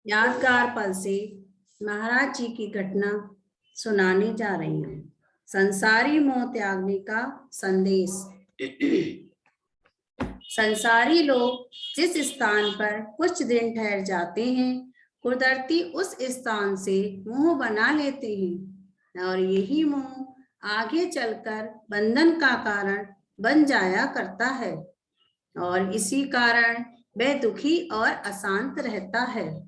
यादगार पल से महाराज जी की घटना सुनाने जा रही हूँ। संसारी मोह त्यागने का संदेश। संसारी लोग जिस स्थान पर कुछ दिन ठहर जाते हैं, कुदरती उस स्थान से मोह बना लेते हैं और यही मोह आगे चलकर बंधन का कारण बन जाया करता है और इसी कारण वह दुखी और अशांत रहता है।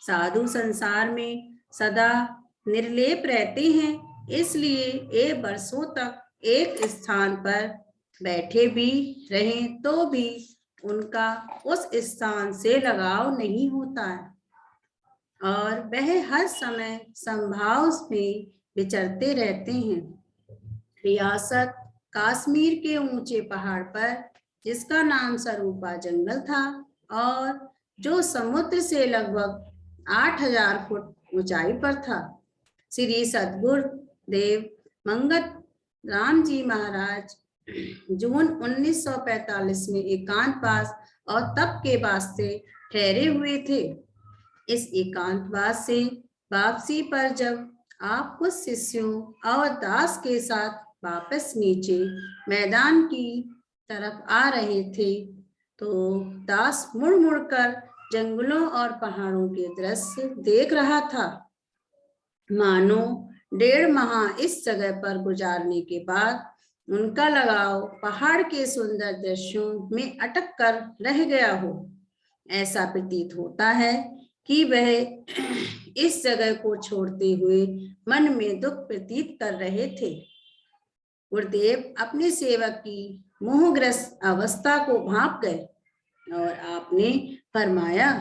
साधु संसार में सदा निर्लेप रहते हैं, इसलिए ये वर्षों तक एक स्थान पर बैठे भी रहें तो भी उनका उस स्थान से लगाव नहीं होता है और वह हर समय संभाव में विचरते रहते हैं। रियासत कश्मीर के ऊंचे पहाड़ पर, जिसका नाम सरूपा जंगल था और जो समुद्र से लगभग 8000 फुट ऊंचाई पर था, श्री सद्गुरुदेव मंगत राम जी महाराज जून 1945 में एकांतवास और तप के वास्ते ठहरे हुए थे। इस एकांतवास से वापसी पर जब आप कुछ शिष्यों और दास के साथ वापस नीचे मैदान की तरफ आ रहे थे, तो दास मुड़ मुड़कर जंगलों और पहाड़ों के दृश्य देख रहा था। मानो 1.5 माह इस जगह पर गुजारने के बाद उनका लगाव पहाड़ के सुंदर दृश्यों में अटक कर रह गया हो। ऐसा प्रतीत होता है कि वह इस जगह को छोड़ते हुए मन में दुख प्रतीत कर रहे थे। गुरुदेव अपने सेवक की मोहग्रस्त अवस्था को भांप गए और आपने फरमाया,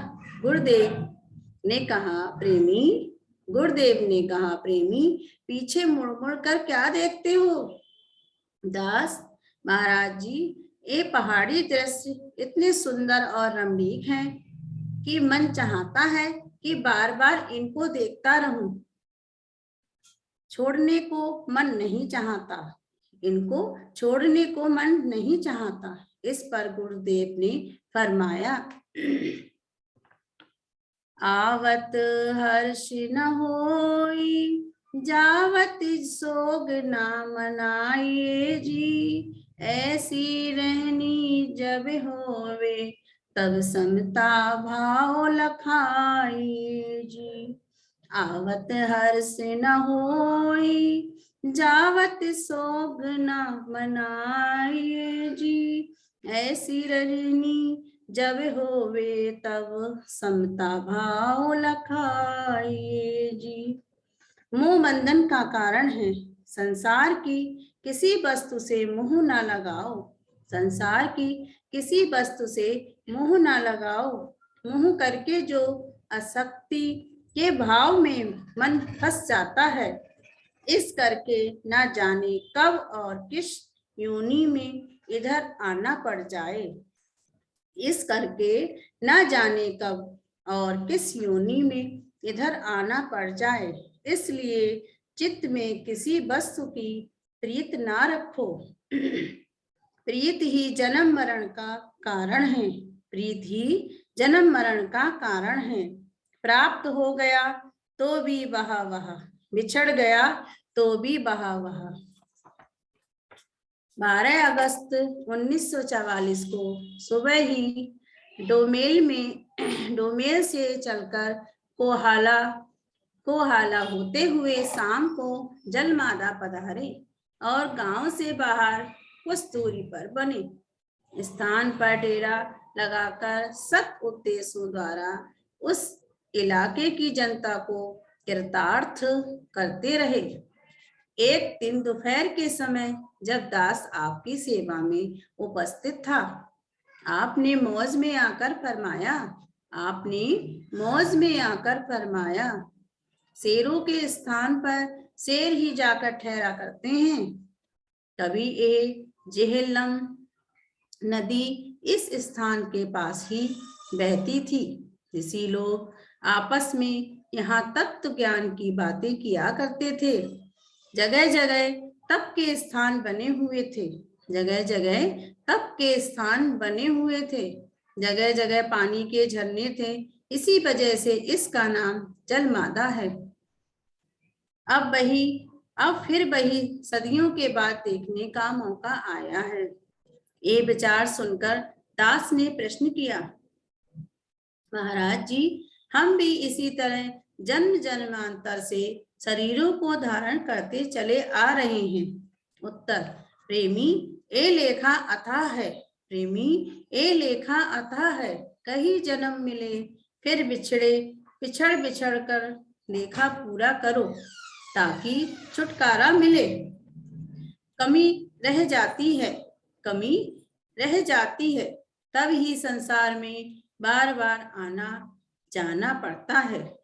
गुरुदेव ने कहा प्रेमी, पीछे मुड़ मुड़ कर क्या देखते हो? दास, महाराज जी, ये पहाड़ी दृश्य इतने सुंदर और रमणीक हैं कि मन चाहता है कि बार बार इनको देखता रहूं। छोड़ने को मन नहीं चाहता। इस पर गुरुदेव ने फरमाया, आवत हर्ष न होई, जावत सोग ना मनाइए जी। ऐसी रहनी जब होवे, तब समता भाव लखाइए जी। आवत हर्ष न होई, जावत सोग न मनाइए जी। ऐसी रहनी जब होवे, तब समता भाव लखाइए जी। मोह बंधन का कारण है। संसार की किसी वस्तु से मोह न लगाओ। मोह करके जो आसक्ति के भाव में मन फंस जाता है, इस करके न जाने कब और किस योनि में इधर आना पड़ जाए। इसलिए चित्त में किसी वस्तु की प्रीत ना रखो। प्रीत ही जन्म मरण का कारण है। प्राप्त हो गया तो भी वहा वहा, बिछड़ गया तो भी वहा वहा। 12 अगस्त 1944 को सुबह ही डोमेल से चलकर कोहाला होते हुए शाम को जलमादा पधारे और गांव से बाहर कुछ दूरी पर बने स्थान पर डेरा लगाकर सत उद्देश्यों द्वारा उस इलाके की जनता को कृतार्थ करते रहे। एक दिन दोपहर के समय जब दास आपकी सेवा में उपस्थित था, आपने मौज में आकर फरमाया, शेरों के स्थान पर शेर ही जाकर ठहरा करते हैं। तभी ये जेहलम नदी इस स्थान के पास ही बहती थी। ऋषि लोग आपस में यहाँ तत्व ज्ञान की बातें किया करते थे। जगह जगह तप के स्थान बने हुए थे। जगह जगह पानी के झरने थे, इसी वजह से इसका नाम जलमादा है। अब फिर वही सदियों के बाद देखने का मौका आया है। ये विचार सुनकर दास ने प्रश्न किया, महाराज जी, हम भी इसी तरह जन्म जन्मांतर से शरीरों को धारण करते चले आ रहे हैं। उत्तर, प्रेमी ए लेखा अथाह है, प्रेमी ए लेखा अथाह है। कहीं जन्म मिले फिर पिछड़ बिछड़ कर लेखा पूरा करो ताकि छुटकारा मिले। कमी रह जाती है, तब ही संसार में बार बार आना जाना पड़ता है।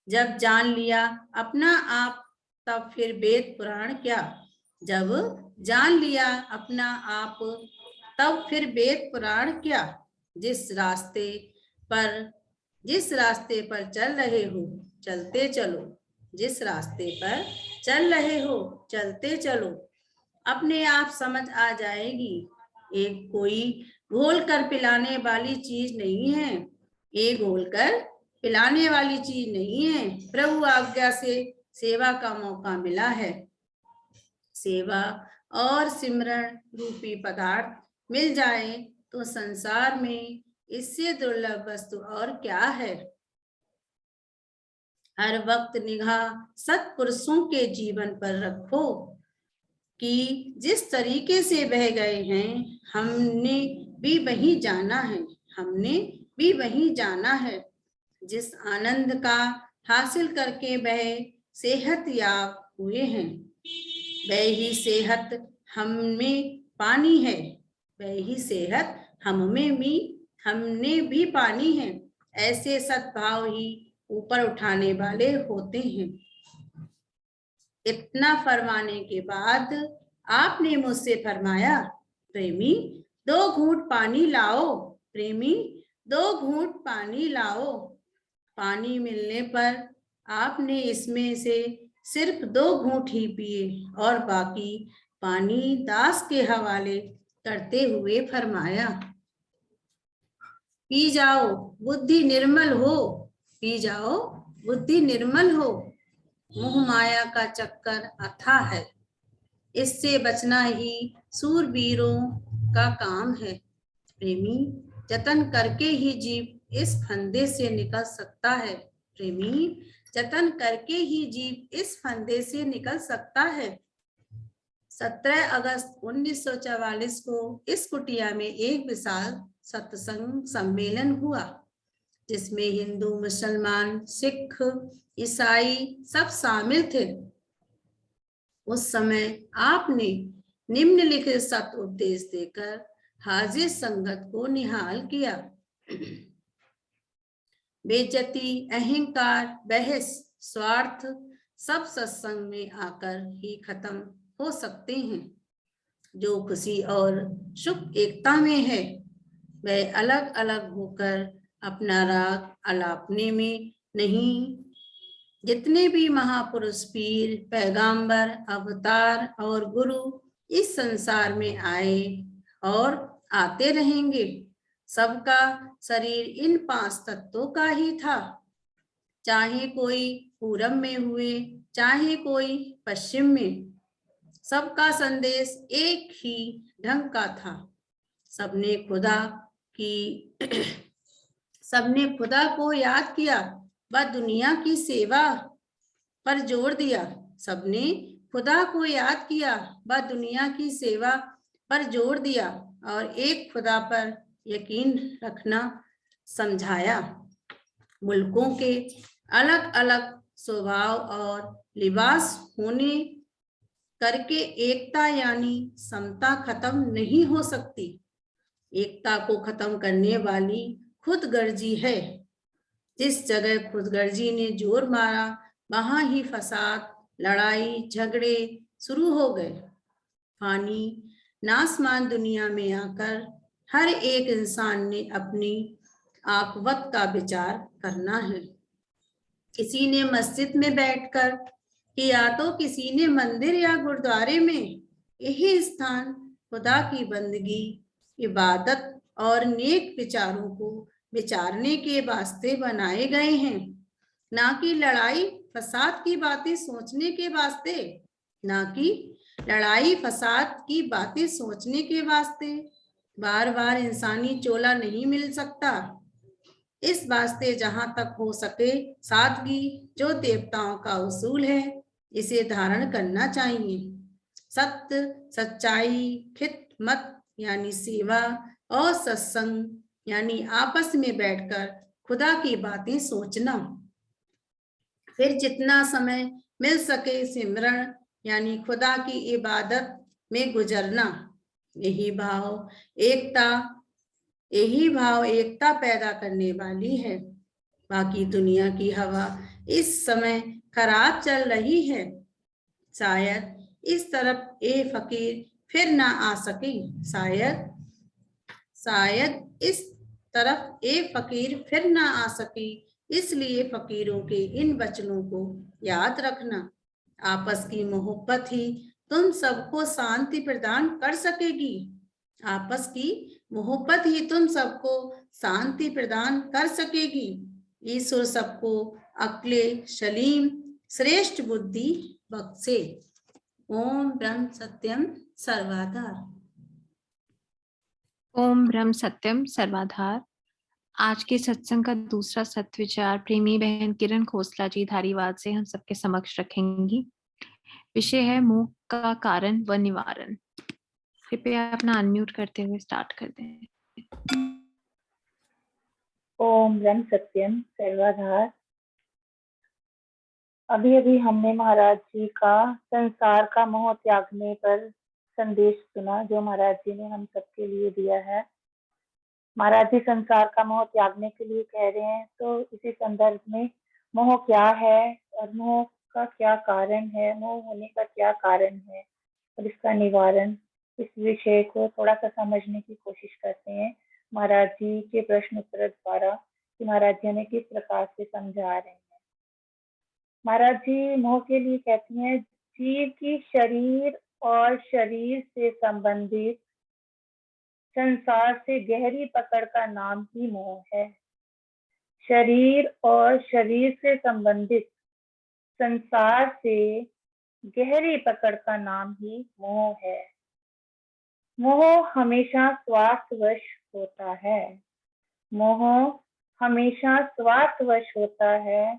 जब जान लिया अपना आप, तब फिर वेद पुराण क्या। जब जान लिया अपना आप, तब फिर वेद पुराण क्या। जिस रास्ते पर चल रहे हो चलते चलो, जिस रास्ते पर चल रहे हो चलते चलो, अपने आप समझ आ जाएगी। एक कोई घोल कर पिलाने वाली चीज नहीं है, ये घोल कर पिलाने वाली चीज नहीं है। प्रभु आज्ञा से सेवा का मौका मिला है। सेवा और सिमरण रूपी पदार्थ मिल जाए तो संसार में इससे दुर्लभ वस्तु और क्या है। हर वक्त निगाह सत्पुरुषों के जीवन पर रखो कि जिस तरीके से बह गए हैं, हमने भी वही जाना है। जिस आनंद का हासिल करके वह सेहत याब हुए हैं, वह ही सेहत हमने पानी है, वह ही सेहत हमने भी पानी है। ऐसे सद्भाव ही ऊपर उठाने वाले होते हैं। इतना फरमाने के बाद आपने मुझसे फरमाया, प्रेमी 2 घूंट पानी लाओ, प्रेमी 2 घूंट पानी लाओ। पानी मिलने पर आपने इसमें से सिर्फ 2 घूंट ही पिए और बाकी पानी दास के हवाले करते हुए फरमाया, पी जाओ बुद्धि निर्मल हो, पी जाओ बुद्धि निर्मल हो। मोह माया का चक्कर अथाह है, इससे बचना ही सूरवीरों का काम है। प्रेमी जतन करके ही जीव इस फंदे से निकल सकता है, प्रेमी जतन करके ही जीव इस फंदे से निकल सकता है। 17 अगस्त 1944 को इस कुटिया में एक विशाल सत्संग सम्मेलन हुआ, जिसमें हिंदू, मुसलमान, सिख, ईसाई सब शामिल थे। उस समय आपने निम्नलिखित सत उपदेश देकर हाजिर संगत को निहाल किया। बेइज्जती, अहंकार, बहस, स्वार्थ सब सत्संग में आकर ही खत्म हो सकते हैं। जो खुशी और सुख एकता में है, वह अलग अलग होकर अपना राग अलापने में नहीं। जितने भी महापुरुष, पीर, पैगांबर, अवतार और गुरु इस संसार में आए और आते रहेंगे, सबका शरीर इन 5 तत्वों का ही था। चाहे कोई पूरब में हुए, चाहे कोई पश्चिम में, सबका संदेश एक ही ढंग का था। सबने खुदा को याद किया व दुनिया की सेवा पर जोर दिया। सबने खुदा को याद किया व दुनिया की सेवा पर जोर दिया और एक खुदा पर यकीन रखना समझाया। मुल्कों के अलग अलग स्वभाव और लिबास होने करके एकता यानी समता खत्म नहीं हो सकती। एकता को खत्म करने वाली खुदगर्जी है। जिस जगह खुदगर्जी ने जोर मारा, वहां ही फसाद, लड़ाई, झगड़े शुरू हो गए। फानी नासमान दुनिया में आकर हर एक इंसान ने अपनी आकवत का विचार करना है। किसी ने मस्जिद में बैठकर या तो किसी ने मंदिर या गुरुद्वारे में, यही स्थान खुदा की बंदगी, इबादत और नेक विचारों को विचारने के वास्ते बनाए गए हैं, ना कि लड़ाई फसाद की बातें सोचने के वास्ते, ना कि लड़ाई फसाद की बातें सोचने के वास्ते। बार बार इंसानी चोला नहीं मिल सकता। इस वास्ते जहां तक हो सके सादगी जो देवताओं का उसूल है, इसे धारण करना चाहिए। सत्य, सच्चाई, खिदमत यानी सेवा और सत्संग यानी आपस में बैठकर खुदा की बातें सोचना। फिर जितना समय मिल सके सिमरण यानी खुदा की इबादत में गुजरना। यही भाव एकता पैदा करने वाली है। बाकी दुनिया की हवा इस समय खराब चल रही है। शायद इस तरफ ए फकीर फिर ना आ सके, शायद इस तरफ ए फकीर फिर ना आ सके। इसलिए फकीरों के इन वचनों को याद रखना। आपस की मोहब्बत ही तुम सबको शांति प्रदान कर सकेगी। आपस की मोहब्बत ही तुम सबको शांति प्रदान कर सकेगी। ईश्वर सबको अक्ले सलीम श्रेष्ठ बुद्धि बख्शे। ओम ब्रह्म सत्यम सर्वाधार। ओम ब्रह्म सत्यम सर्वाधार। आज के सत्संग का दूसरा सत्य विचार प्रेमी बहन किरण खोसला जी धारीवाल से हम सबके समक्ष रखेंगी। विषय है मोह का कारण व निवारण। कृपया अपना अनम्यूट करते हुए स्टार्ट कर दें। ओम ब्रह्म सत्यम सर्वाधार। अभी अभी हमने महाराज जी का संसार का मोह त्यागने पर संदेश सुना, जो महाराज जी ने हम सबके लिए दिया है। महाराज जी संसार का मोह त्यागने के लिए कह रहे हैं, तो इसी संदर्भ में मोह क्या है और मोह का क्या कारण है, मोह होने का क्या कारण है और इसका निवारण, इस विषय को थोड़ा सा समझने की कोशिश करते हैं महाराज जी के प्रश्न उत्तर द्वारा, कि महाराज जी हमें किस प्रकार से समझा रहे हैं। महाराज जी मोह के लिए कहती हैं, जीव की शरीर और शरीर से संबंधित संसार से गहरी पकड़ का नाम ही मोह है। शरीर और शरीर से संबंधित संसार से गहरी पकड़ का नाम ही मोह है। मोह हमेशा स्वार्थवश होता है। मोह हमेशा स्वार्थवश होता है।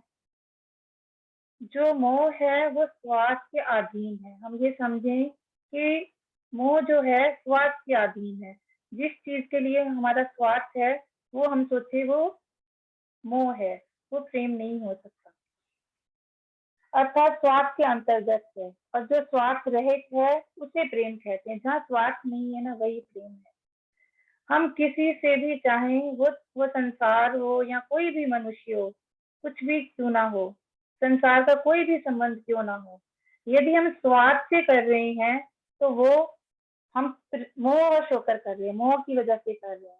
जो मोह है वो स्वार्थ के अधीन है। हम ये समझें कि मोह जो है स्वार्थ के अधीन है। जिस चीज के लिए हमारा स्वार्थ है वो हम सोचे वो मोह है, वो प्रेम नहीं हो सकता। अर्थात स्वार्थ के अंतर्गत है, और जो स्वार्थ रहित है उसे प्रेम कहते हैं। जहाँ स्वार्थ नहीं है ना, वही प्रेम है। हम किसी से भी चाहें, वो संसार हो या कोई भी मनुष्य हो, कुछ भी क्यों ना हो, संसार का कोई भी संबंध क्यों ना हो, यदि हम स्वार्थ से कर रहे हैं तो वो हम मोहवश होकर कर रहे हैं, मोह की वजह से कर रहे हैं।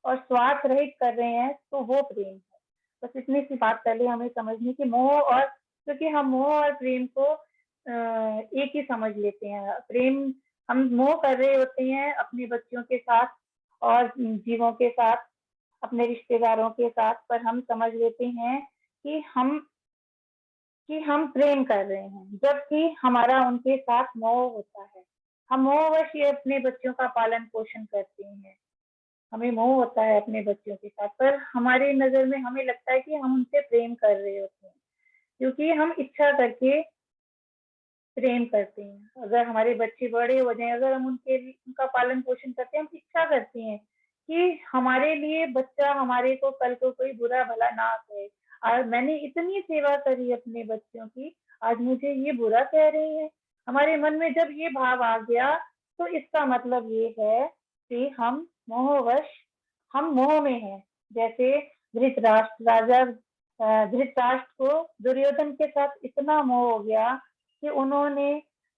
और स्वार्थ रहित कर रहे हैं तो वो प्रेम है। बस इतनी सी बात पहले हमें समझनी कि मोह और, क्योंकि हम मोह और प्रेम को एक ही समझ लेते हैं। प्रेम, हम मोह कर रहे होते हैं अपने बच्चों के साथ और जीवों के साथ, अपने रिश्तेदारों के साथ, पर हम समझ लेते हैं कि हम प्रेम कर रहे हैं, जबकि हमारा उनके साथ मोह होता है। हम मोहवश ये अपने बच्चों का पालन पोषण करते हैं, हमें मोह होता है अपने बच्चों के साथ, पर हमारी नजर में हमें लगता है कि हम उनसे प्रेम कर रहे होते हैं, क्योंकि हम इच्छा करके प्रेम करते हैं। अगर हमारे बच्चे बड़े हो जाएं, अगर हम उनका पालन पोषण करते हैं, हम इच्छा करते हैं कि हमारे लिए बच्चा हमारे को कल को कोई बुरा भला ना कहे। और मैंने इतनी सेवा करी अपने बच्चों की, आज मुझे ये बुरा कह रहे हैं। हमारे मन में जब ये भाव आ गया तो इसका मतलब ये है कि हम मोहवश, हम मोह में हैं। जैसे धृतराष्ट्र, राजा धृतराष्ट्र को दुर्योधन के साथ इतना मोह हो गया कि उन्होंने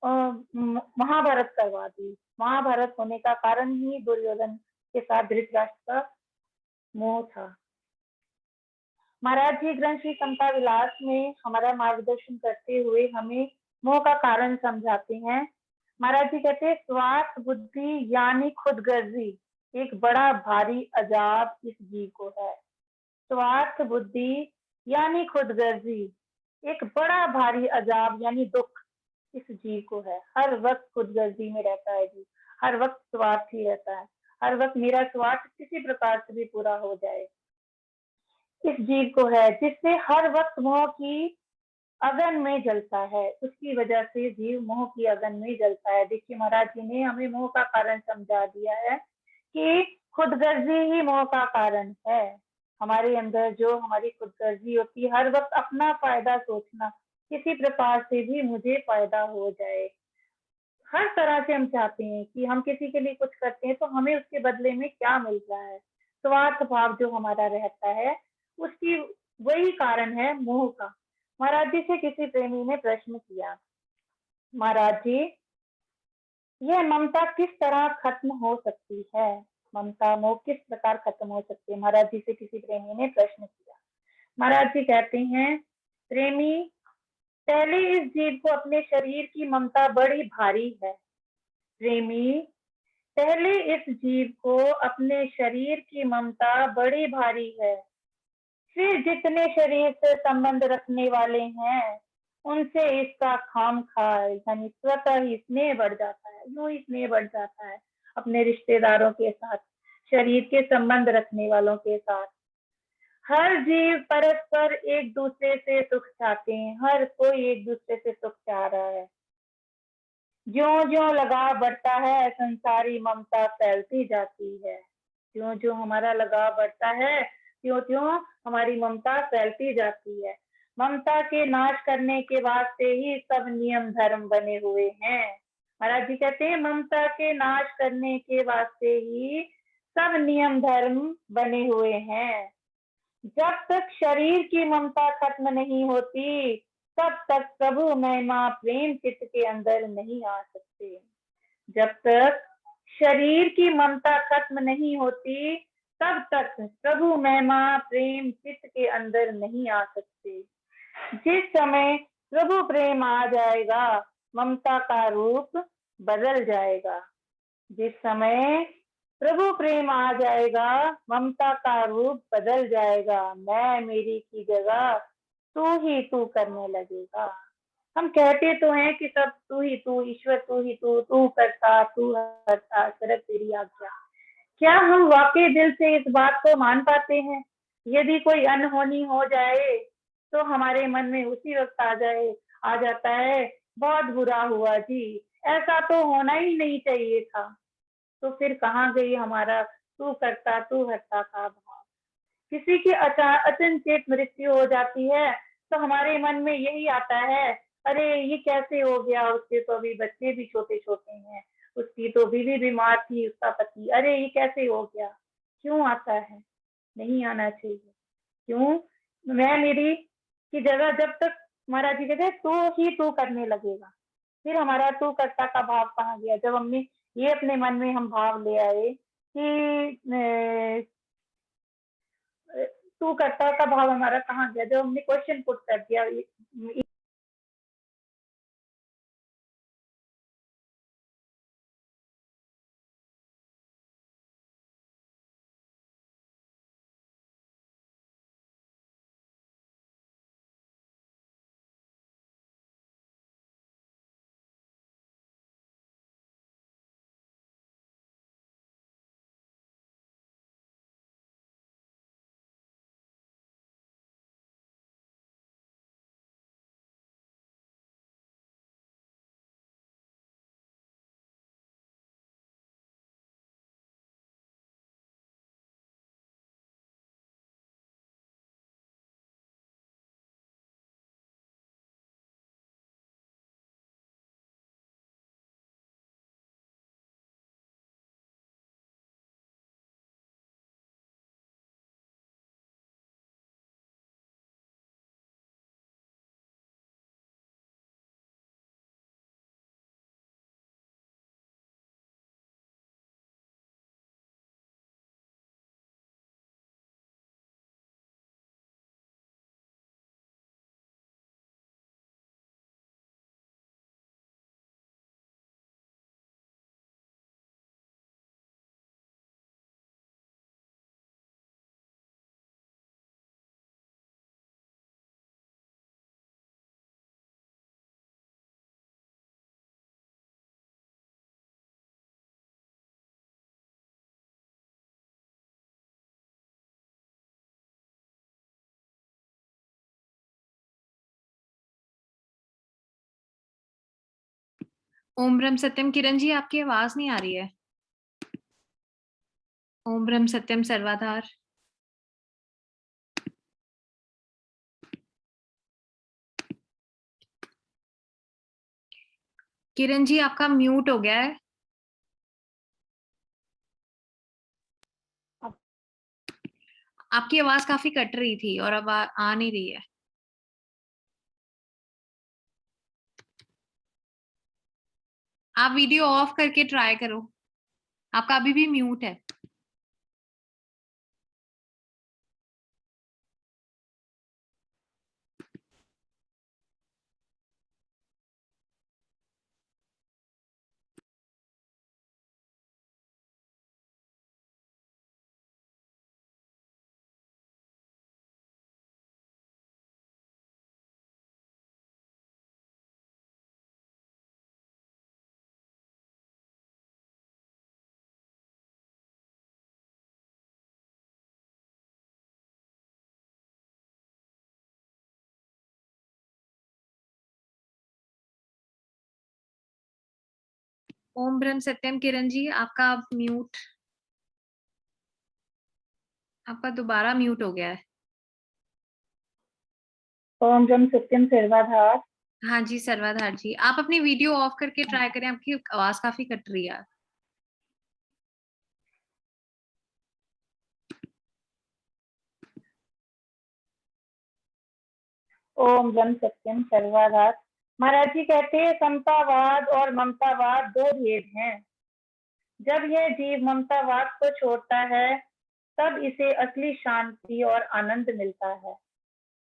महाभारत करवा दी। महाभारत होने का कारण ही दुर्योधन के साथ धृतराष्ट्र का मोह था। महाराज जी ग्रंथ श्री समता विलास में हमारा मार्गदर्शन करते हुए हमें मोह का कारण समझाते हैं। महाराज जी कहते हैं, स्वार्थ बुद्धि यानी खुदगर्जी एक बड़ा भारी अजाब इस जीव को है। स्वार्थ बुद्धि यानी खुदगर्जी एक बड़ा भारी अजाब यानी दुख इस जीव को है। हर वक्त खुदगर्जी में रहता है जी, हर वक्त स्वार्थी रहता है, हर वक्त मेरा स्वार्थ किसी प्रकार से भी पूरा हो जाए, इस जीव को है। जिससे हर वक्त मोह की अगन में जलता है, उसकी वजह से जीव मोह की अगन में जलता है। देखिए महाराज जी ने हमें मोह का कारण समझा दिया है कि खुदगर्जी ही मोह का कारण है। हमारे अंदर जो हमारी खुदगर्जी होती है, हर वक्त अपना फायदा सोचना, किसी प्रकार से भी मुझे फायदा हो जाए, हर तरह से हम चाहते हैं कि हम किसी के लिए कुछ करते हैं तो हमें उसके बदले में क्या मिल रहा है। स्वार्थ भाव जो हमारा रहता है, उसकी वही कारण है मोह का। महाराज जी से किसी प्रेमी ने प्रश्न किया, महाराज जी यह ममता किस तरह खत्म हो सकती है, ममता मोह किस प्रकार खत्म हो सकती है। महाराज जी से किसी प्रेमी ने प्रश्न किया। महाराज जी कहते हैं, प्रेमी पहले इस जीव को अपने शरीर की ममता बड़ी भारी है। प्रेमी पहले इस जीव को अपने शरीर की ममता बड़ी भारी है, फिर जितने शरीर से संबंध रखने वाले हैं उनसे इसका खामखा यानी स्वतः ही स्नेह बढ़ जाता है, यूं ही स्नेह बढ़ जाता है अपने रिश्तेदारों के साथ, शरीर के संबंध रखने वालों के साथ। हर जीव परस्पर एक दूसरे से सुख चाहते हैं, हर कोई एक दूसरे से सुख चाह रहा है। ज्यों ज्यों लगाव बढ़ता है संसारी ममता फैलती जाती है, ज्यों ज्यों हमारा लगाव बढ़ता है त्यों त्यों हमारी ममता फैलती जाती है। ममता के नाश करने के वास्ते ही सब नियम धर्म बने हुए हैं। महाराज जी कहते हैं ममता के नाश करने के वास्ते ही सब नियम धर्म बने हुए हैं। जब तक शरीर की ममता खत्म नहीं होती तब तक प्रभु महिमा प्रेम चित्त के अंदर नहीं आ सकते। जब तक शरीर की ममता खत्म नहीं होती तब तक प्रभु महिमा प्रेम चित्त के अंदर नहीं आ सकते। जिस समय प्रभु प्रेम आ जाएगा ममता का रूप बदल जाएगा। जिस समय प्रभु प्रेम आ जाएगा ममता का रूप बदल जाएगा, मैं मेरी की जगह तू ही तू करने लगेगा। हम कहते तो हैं कि सब तू ही तू, ईश्वर तू ही तू करता तू हरता सिर्फ तेरी आज्ञा। क्या हम वाकई दिल से इस बात को मान पाते हैं? यदि कोई अनहोनी हो जाए तो हमारे मन में उसी वक्त आ जाता है बहुत बुरा हुआ जी, ऐसा तो होना ही नहीं चाहिए था। तो फिर कहाँ गई हमारा तू करता तू हरता का भाव। किसी की अचानचेत मृत्यु हो जाती है तो हमारे मन में यही आता है, अरे ये कैसे हो गया, उसके तो अभी बच्चे भी छोटे छोटे हैं, उसकी तो बीवी बीमार थी, उसका पति, अरे ये कैसे हो गया। क्यों आता है? नहीं आना चाहिए। क्यों? मैं मेरी की जगह जब तक महाराज जी कहते हैं तू ही तू करने लगेगा, फिर हमारा तू कर्ता का भाव कहाँ गया। जब हमने ये अपने मन में हम भाव ले आए कि तू कर्ता का भाव हमारा कहाँ गया, जब हमने क्वेश्चन पुट कर दिया ओम ब्रह्म सत्यम। किरण जी आपकी आवाज नहीं आ रही है। ओम ब्रह्म सत्यम सर्वाधार। किरण जी आपका म्यूट हो गया है। आपकी आवाज काफी कट रही थी और अब आ नहीं रही है। आप वीडियो ऑफ करके ट्राई करो। आपका अभी भी म्यूट है। ओम ब्रह्म सत्यम। किरण जी आपका म्यूट, आपका दोबारा म्यूट हो गया है। ओम ब्रह्म सत्यम सर्वाधार। हाँ जी सर्वाधार जी, आप अपनी वीडियो ऑफ करके ट्राई करें, आपकी आवाज काफी कट रही है। ओम ब्रह्म सत्यम सर्वाधार। महाराज जी कहते हैं समतावाद और ममतावाद दो भेद हैं। जब यह जीव ममतावाद को छोड़ता है तब इसे असली शांति और आनंद मिलता है।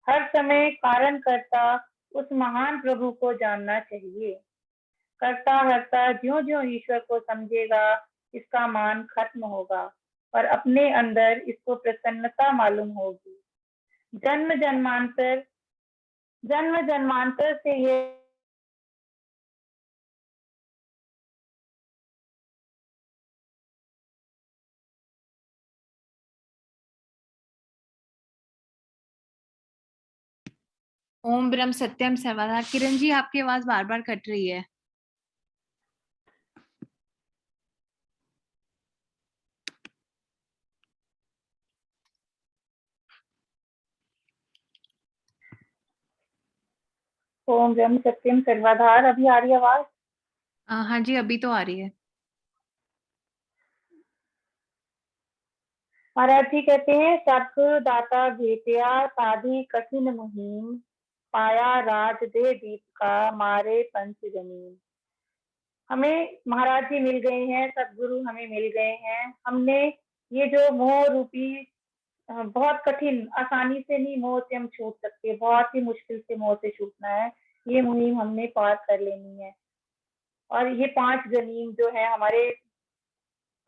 हर समय कारण करता उस महान प्रभु को जानना चाहिए। करता हरता ज्यों ज्यों ईश्वर को समझेगा इसका मान खत्म होगा और अपने अंदर इसको प्रसन्नता मालूम होगी। जन्म जन्मांतर से ये ओम ब्रह्म सत्यम सर्वदा। किरण जी आपकी आवाज बार बार कट रही है। ओम ब्रह्म सत्यम सर्वाधार। अभी आ रही है आवाज? हाँ जी अभी तो आ रही है। महाराज जी कहते हैं सख दाता भेटिया साधी कठिन मुहिम पाया राज दे दीप का मारे पंच जमीन। हमें महाराज जी मिल गए हैं, सदगुरु हमें मिल गए हैं। हमने ये जो मोह रूपी बहुत कठिन, आसानी से नहीं मोह से हम छूट सकते, बहुत ही मुश्किल से मोह से छूटना है। ये मुहिम हमने पार कर लेनी है। और ये 5 जनीन जो है हमारे,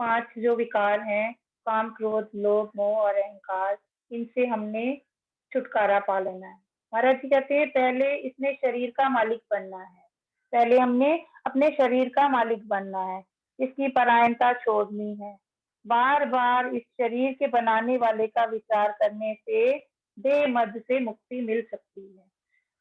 5 जो विकार हैं, काम क्रोध लोभ मोह और अहंकार, इनसे हमने छुटकारा पा लेना है। महाराज जी कहते हैं पहले इसने शरीर का मालिक बनना है। पहले हमने अपने शरीर का मालिक बनना है, इसकी परायणता छोड़नी है। बार बार इस शरीर के बनाने वाले का विचार करने से देह मद से मुक्ति मिल सकती है।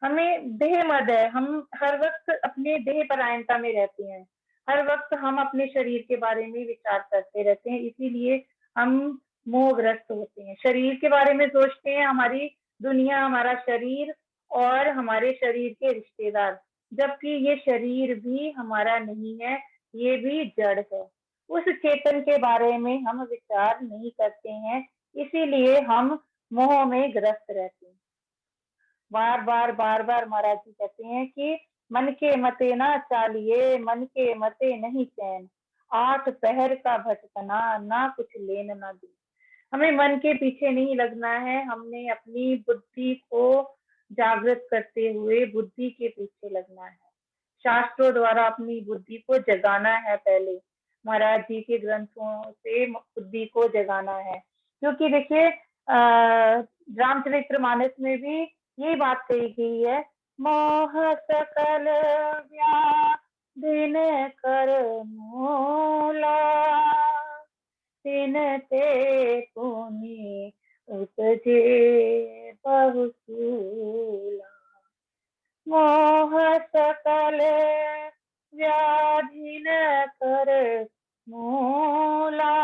हमें देह मद है, हम हर वक्त अपने देह परायणता में रहते हैं। हर वक्त हम अपने शरीर के बारे में विचार करते रहते हैं, इसीलिए हम मोहग्रस्त होते हैं। शरीर के बारे में सोचते हैं, हमारी दुनिया, हमारा शरीर और हमारे शरीर के रिश्तेदार, जबकि ये शरीर भी हमारा नहीं है, ये भी जड़ है। उस चेतन के बारे में हम विचार नहीं करते हैं, इसीलिए हम मोह में ग्रस्त रहते हैं। बार बार महाराज जी कहते हैं कि मन के मते ना चालिए, मन के मते नहीं चैन, 8 पहर का भटकना ना कुछ लेन ना दे। हमें मन के पीछे नहीं लगना है, हमने अपनी बुद्धि को जागृत करते हुए बुद्धि के पीछे लगना है। शास्त्रों द्वारा अपनी बुद्धि को जगाना है। पहले महाराज जी के ग्रंथों से बुद्धि को जगाना है, क्योंकि देखिए रामचरित्र मानस में भी यही बात कही गई है, मोह सकल व्याधिन कर मूला तिन ते पुनि उपजे बहुसूला। मोह सकल पर मूला,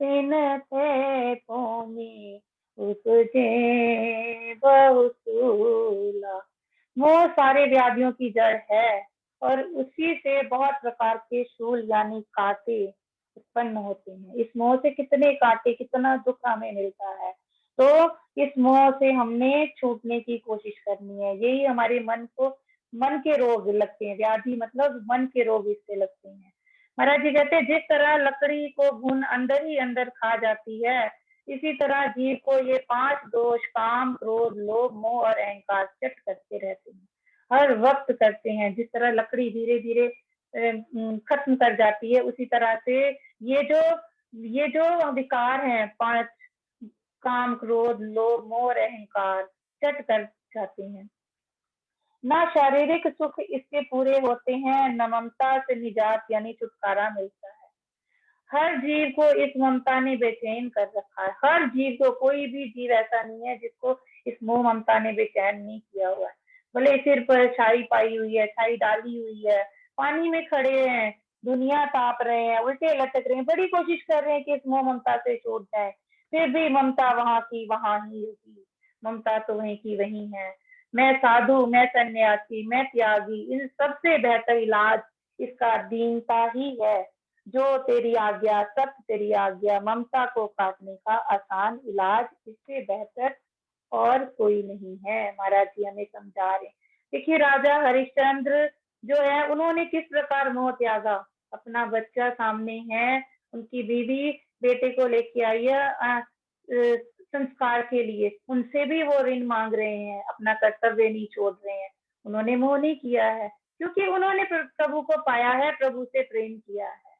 तिन थे पोनी उपजे बहुसूला। मोह सारे व्याधियों की जड़ है और उसी से बहुत प्रकार के शूल यानी कांटे उत्पन्न होते हैं। इस मोह से कितने कांटे, कितना दुख हमें मिलता है। तो इस मोह से हमने छूटने की कोशिश करनी है। यही हमारे मन के रोग लगते हैं। व्याधि मतलब मन के रोग इससे लगते हैं। महाराज जी कहते हैं जिस तरह लकड़ी को घुन अंदर ही अंदर खा जाती है, इसी तरह जीव को ये 5 दोष काम, क्रोध, लोभ, मोह और अहंकार चट करते रहते हैं, हर वक्त करते हैं। जिस तरह लकड़ी धीरे धीरे खत्म कर जाती है, उसी तरह से ये जो विकार हैं 5 काम, क्रोध, लोभ, मोह और अहंकार चट कर जाते हैं। ना शारीरिक सुख इसके पूरे होते हैं, न ममता से निजात यानी छुटकारा मिलता है। हर जीव को इस ममता ने बेचैन कर रखा है। हर जीव को, कोई भी जीव ऐसा नहीं है जिसको इस मोह ममता ने बेचैन नहीं किया हुआ है। भले सिर पर छाई पाई हुई है, छाई डाली हुई है, पानी में खड़े हैं, दुनिया ताप रहे हैं, उल्टे लटक रहे हैं, बड़ी कोशिश कर रहे हैं कि इस मोह ममता से छूट जाए, फिर भी ममता वहां की वहां ही होगी। ममता तो वहीं की वहीं है। मैं साधु, मैं सन्यासी, मैं त्यागी, इन सबसे बेहतर इलाज इसका दीनता ही है। जो तेरी आज्ञा, सत्य तेरी आज्ञा, ममता को काटने का आसान इलाज, इससे बेहतर और कोई नहीं है। महाराज जी हमें समझा रहे। देखिए राजा हरिश्चंद्र जो है, उन्होंने किस प्रकार मोह त्यागा। अपना बच्चा सामने है, उनकी बीवी बेटे को लेके आई है संस्कार के लिए, उनसे भी वो ऋण मांग रहे हैं, अपना कर्तव्य नहीं छोड़ रहे हैं। उन्होंने मोह नहीं किया है, क्योंकि उन्होंने प्रभु को पाया है, प्रभु से प्रेम किया है।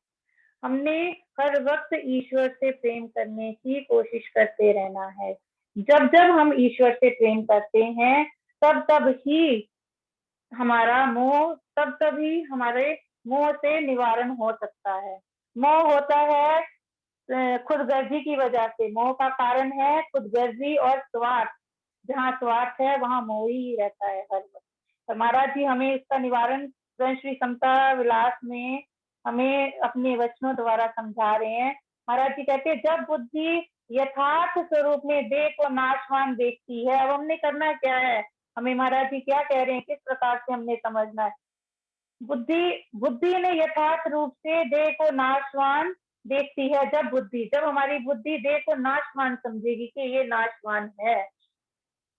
हमने हर वक्त ईश्वर से प्रेम करने की कोशिश करते रहना है। जब जब हम ईश्वर से प्रेम करते हैं, तब तब ही हमारा मोह, तब ही हमारे मोह से निवारण हो सकता है। मोह होता है खुदगर्जी की वजह से। मोह का कारण है खुदगर्जी और स्वार्थ। जहाँ स्वार्थ है वहां मोह ही रहता है हर वक्त। तो महाराज जी हमें इसका निवारण श्री समता विलास में हमें अपने वचनों द्वारा समझा रहे हैं। महाराज जी कहते हैं जब बुद्धि यथार्थ स्वरूप में देह को नाशवान देखती है, अब हमने करना क्या है, हमें महाराज जी क्या कह रहे हैं, किस प्रकार से हमने समझना है। बुद्धि ने यथार्थ रूप से देह को नाशवान देखती है। जब हमारी बुद्धि देह को नाशवान समझेगी कि ये नाशवान है,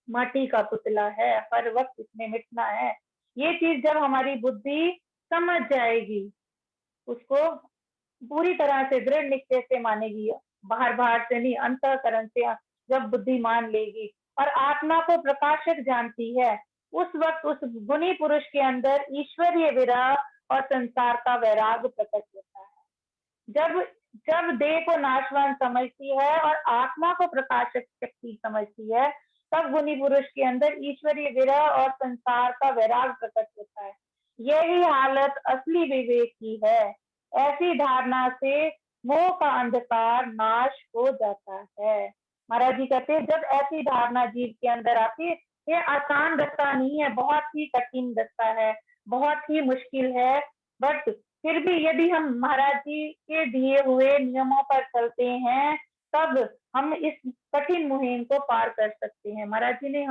माटी का पुतला है, हर वक्त इसमें मिटना है, ये चीज जब हमारी बुद्धि समझ जाएगी, उसको पूरी तरह से दृढ़ निश्चय से मानेगी, बाहर से नहीं, अंतःकरण से जब बुद्धि मान लेगी और आत्मा को प्रकाशक जानती है, उस वक्त उस गुणी पुरुष के अंदर ईश्वरीय विरह और संसार का वैराग प्रकट होता है। जब देह को नाशवान समझती है और आत्मा को प्रकाशक शक्ति समझती है, तब गुणी पुरुष के अंदर ईश्वरीय विरह और संसार का वैराग प्रकट होता है। यही हालत असली विवेक की है। ऐसी धारणा से मोह का अंधकार नाश हो जाता है। महाराज जी कहते हैं जब ऐसी धारणा जीव के अंदर आती है, ये आसान रास्ता नहीं है, बहुत ही कठिन रास्ता है, बहुत ही मुश्किल है, बट फिर भी यदि हम महाराज जी के दिए हुए नियमों पर चलते हैं, तब हम इस कठिन मुहिम को पार कर सकते हैं। महाराज जी ने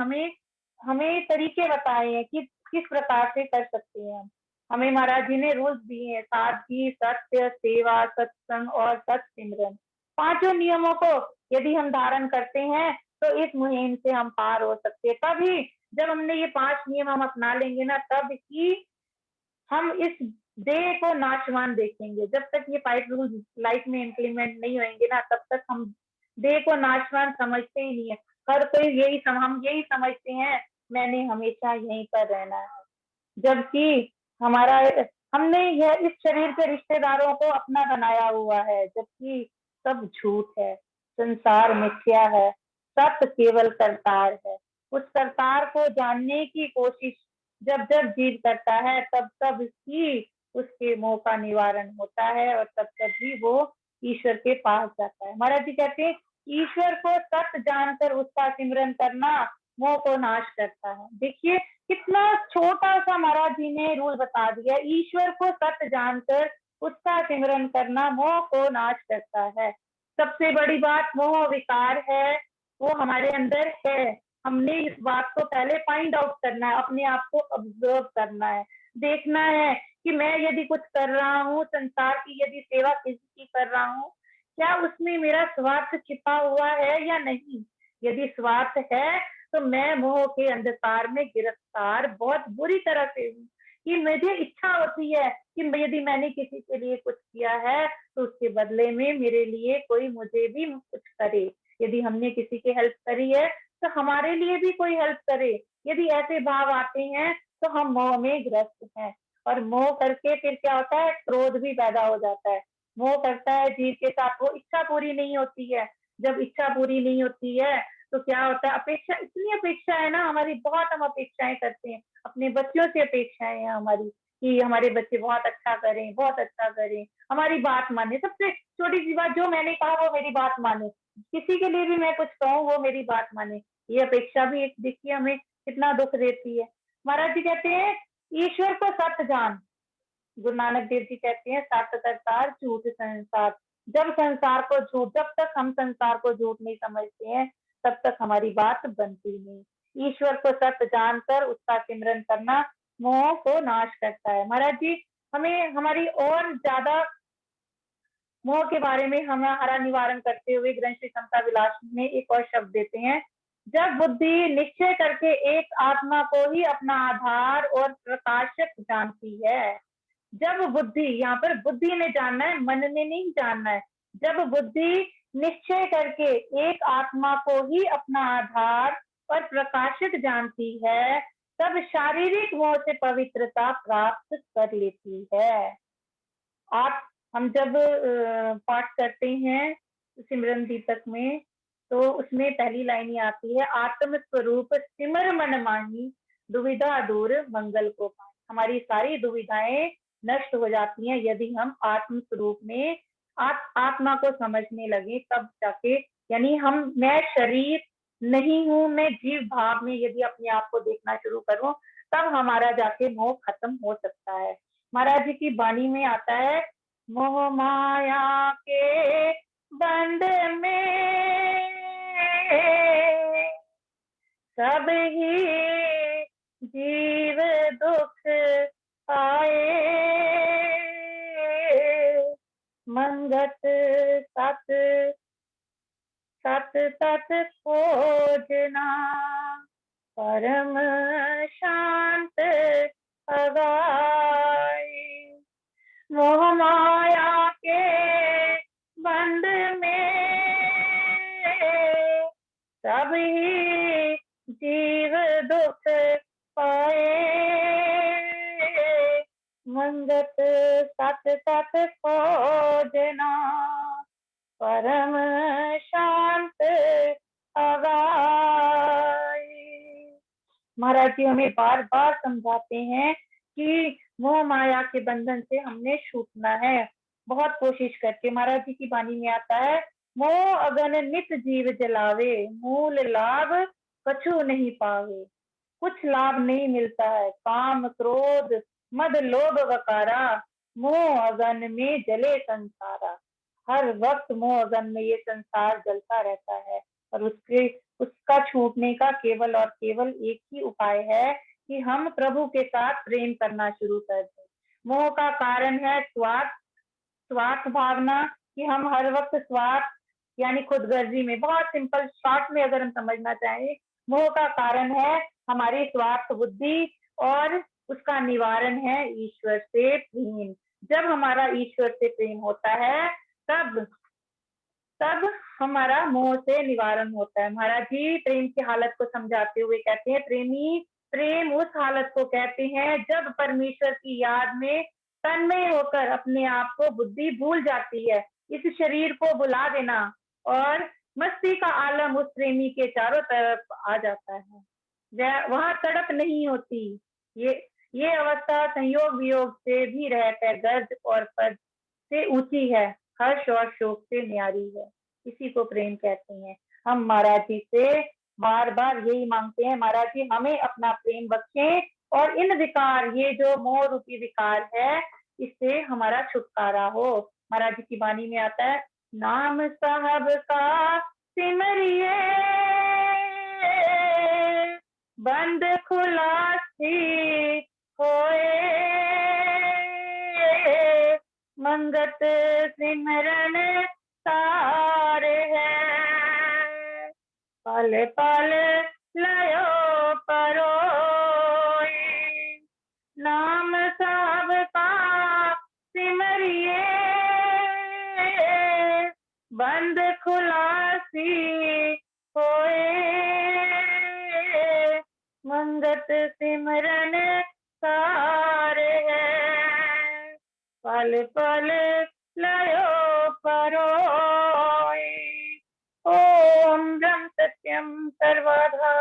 हमें तरीके बताए हैं कि किस प्रकार से कर सकते हैं। हमें महाराज जी ने रूल्स दिए हैं, सादगी, सत्य, सेवा, सत्संग और सत्सिमरन। 5 नियमों को यदि हम धारण करते हैं तो इस मुहिम से हम पार हो सकते हैं। तभी जब हमने ये 5 नियम हम अपना लेंगे ना, तब ही हम इस देह को नाशवान देखेंगे। जब तक ये 5 रूल्स लाइफ में इम्प्लीमेंट नहीं होंगे ना, तब तक हम देह को नाशवान समझते ही नहीं है। हर कोई हम यही समझते हैं मैंने हमेशा यहीं पर रहना है, जबकि हमने यह इस शरीर के रिश्तेदारों को अपना बनाया हुआ है, जबकि सब झूठ है, संसार मिथ्या है, सत्य केवल करतार है। उस करतार को जानने की कोशिश जब जीव करता है, तब ही उसके मोह का निवारण होता है और तब ही वो ईश्वर के पास जाता है। महाराज जी कहते हैं ईश्वर को सत्य जानकर उसका सिमरन करना मोह को नाश करता है। देखिए कितना छोटा सा महाराज जी ने रूल बता दिया, ईश्वर को सत्य जानकर उसका सिमरन करना मोह को नाश करता है। सबसे बड़ी बात मोह विकार है, वो हमारे अंदर है। हमने इस बात को पहले फाइंड आउट करना है, अपने आप को ऑब्जर्व करना है, देखना है कि मैं यदि कुछ कर रहा हूँ, संसार की यदि सेवा किसी की कर रहा हूँ, क्या उसमें मेरा स्वार्थ छिपा हुआ है या नहीं। यदि स्वार्थ है तो मैं मोह के अंधकार में गिरफ्तार बहुत बुरी तरह से हूँ, कि मुझे इच्छा होती है कि यदि मैंने किसी के लिए कुछ किया है तो उसके बदले में मेरे लिए कोई मुझे भी कुछ करे। यदि हमने किसी की हेल्प करी है तो हमारे लिए भी कोई हेल्प करे। यदि ऐसे भाव आते हैं तो हम मोह में ग्रस्त हैं, और मोह करके फिर क्या होता है, क्रोध भी पैदा हो जाता है। मोह करता है जीव के साथ, वो इच्छा पूरी नहीं होती है। जब इच्छा पूरी नहीं होती है तो क्या होता है, अपेक्षा, इतनी अपेक्षा है ना हमारी, बहुत हम अपेक्षाएं करते हैं, अपने बच्चों से अपेक्षाएं हैं हमारी कि हमारे बच्चे बहुत अच्छा करें, बहुत अच्छा करें, हमारी बात माने। सबसे छोटी सी बात, जो मैंने कहा वो मेरी बात माने, किसी के लिए भी मैं कुछ कहूँ वो मेरी बात माने। ये अपेक्षा भी एक देखिए हमें कितना दुख देती है। महाराज जी कहते हैं ईश्वर को सत्य जान। गुरु नानक देव जी कहते हैं सत्य करतार झूठ संसार। जब संसार को झूठ, जब तक हम संसार को झूठ नहीं समझते हैं तब तक हमारी बात बनती नहीं। ईश्वर को सत्य जानकर उसका सिमरन करना मोह को नाश करता है। महाराज जी हमें हमारी और ज्यादा मोह के बारे में हमारा निवारण करते हुए ग्रंथ श्री समता विलास में एक और शब्द देते हैं, जब बुद्धि निश्चय करके एक आत्मा को ही अपना आधार और प्रकाशक जानती है। जब बुद्धि, यहाँ पर बुद्धि ने जानना है, मन ने नहीं जानना है। जब बुद्धि निश्चय करके एक आत्मा को ही अपना आधार और प्रकाशित जानती है, तब शारीरिक मोह से पवित्रता प्राप्त कर लेती है। आप, हम जब पाठ करते हैं सिमरन दीपक में तो उसमें पहली लाइन ही आती है, आत्म स्वरूप सिमर मन माही दुविधा दूर मंगल को पाए। हमारी सारी दुविधाएं नष्ट हो जाती हैं यदि हम आत्म स्वरूप में आत्मा को समझने लगे, तब जाके, यानी हम, मैं शरीर नहीं हूं, मैं जीव भाव में यदि अपने आप को देखना शुरू करूं, तब हमारा जाके मोह खत्म हो सकता है। महाराज जी की वाणी में आता है, मोह माया के बंद में सब ही जीव दुख पाए, मंगत सत सत तत खोजना परम शांत अगाए। मोह माया के बंद में सब ही जीव दुख पाए, मंगत सत सत खोजना परम शांत अगाए। महाराज जी हमें बार बार समझाते हैं कि मोह माया के बंधन से हमने छूटना है, बहुत कोशिश करके। महाराज जी की वाणी में आता है, मोह अगन नित जीव जलावे, मूल लाभ कछु नहीं पावे। कुछ लाभ नहीं मिलता है, काम क्रोध मद लोभ वकारा, मोह अगन में जले संसारा। हर वक्त मोह अगन में ये संसार जलता रहता है, और उसका छूटने का केवल और केवल एक ही उपाय है कि हम प्रभु के साथ प्रेम करना शुरू कर दें। मोह का कारण है स्वार्थ, स्वार्थ भावना, कि हम हर वक्त स्वार्थ यानी खुदगर्जी में, बहुत सिंपल शॉर्ट में अगर हम समझना चाहें, मोह का कारण है हमारी स्वार्थ बुद्धि, और उसका निवारण है ईश्वर से प्रेम। जब हमारा ईश्वर से प्रेम होता है तब तब हमारा मोह से निवारण होता है। महाराज जी प्रेम की हालत को समझाते हुए कहते हैं, प्रेम उस हालत को कहते हैं जब परमेश्वर की याद में तन्मय होकर अपने आप को बुद्धि भूल जाती है, इस शरीर को बुला देना, और मस्ती का आलम उस प्रेमी के चारों तरफ आ जाता है। वहां तड़प नहीं होती। ये अवस्था संयोग वियोग से भी रहकर गर्ज और पद से ऊंची है, हर्ष और शोक से न्यारी है। इसी को प्रेम कहते हैं। हम महाराज जी से बार बार यही मांगते हैं, महाराज जी हमें अपना प्रेम बख्शें और इन विकार, ये जो मोह रूपी विकार है, इससे हमारा छुटकारा हो। महाराज जी की वाणी में आता है, नाम साहब का सिमरिए, बंद खुला सी होए, मंगत सिमरन सारे हैं, पल पल लयो परोई, नाम सब का सिमरिए, बंद खुला सी होए, मंगत सिमरन सारे हैं, पल पल लयो परोई। ओम ब्रह्म सत्यम सर्वधा